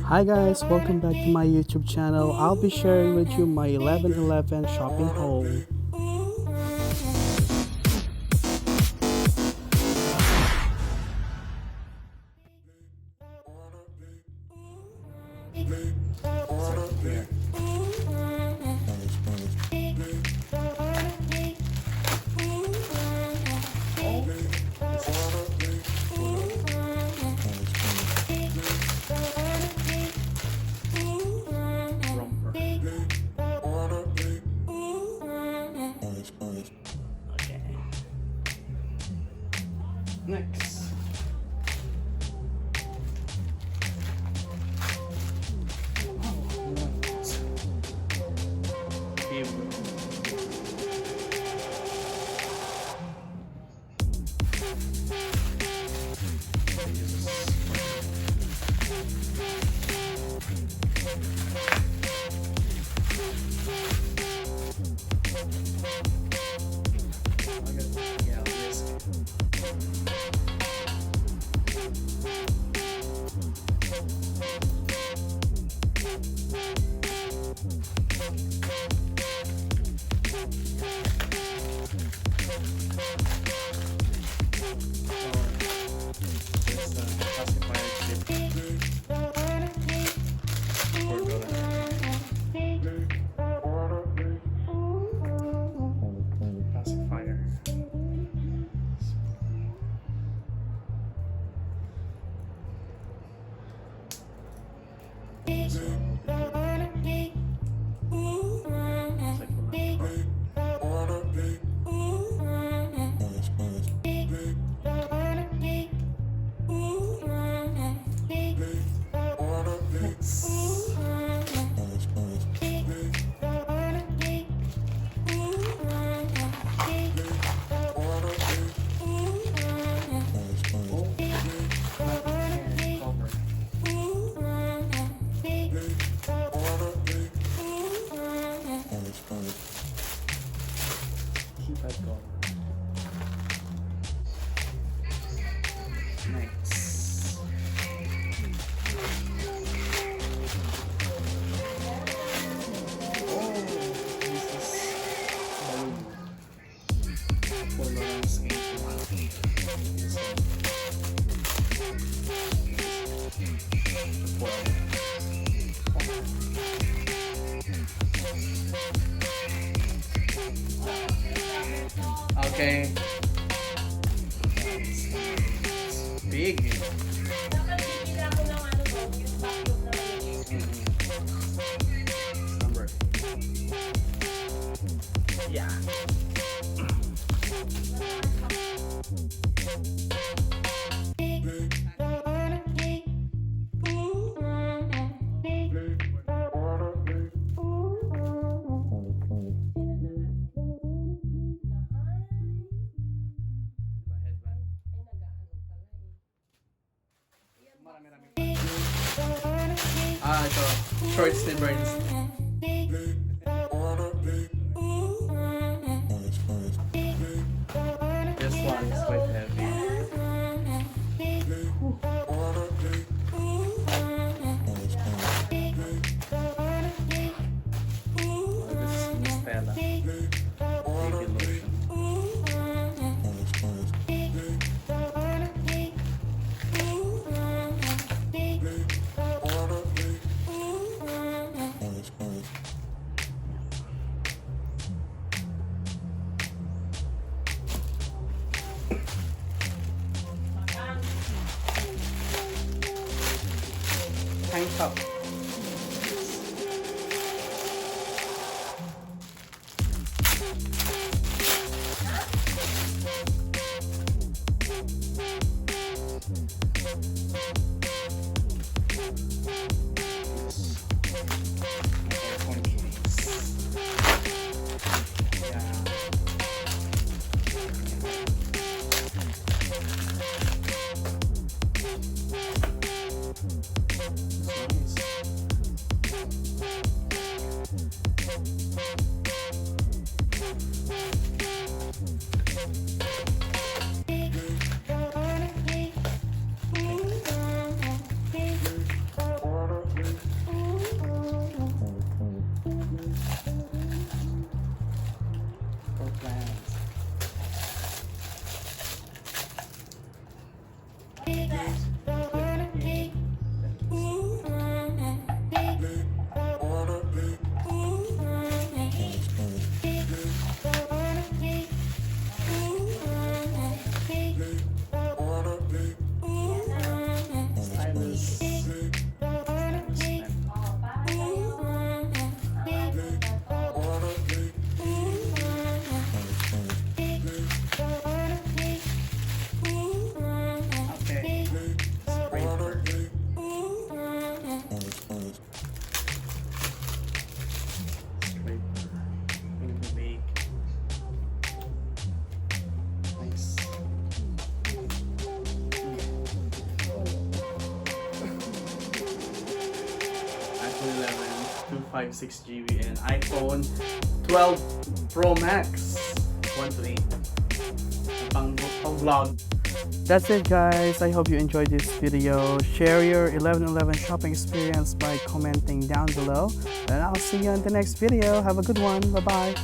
Hi guys, welcome back to my YouTube channel. I'll be sharing with you my 11/11 shopping haul. Okay. Next. Next. Okay. Big. Number. Yeah. Ito. Short slippers. This one is quite heavy. Oh, this is Miss Stella. Baby lotion. Tank top. iPhone 11 256 GB and iPhone 12 Pro Max 128 pang vlog. That's it guys, I hope you enjoyed this video. Share your 11/11 shopping experience by commenting down below, and I'll see you in the next video. Have a good one. Bye bye.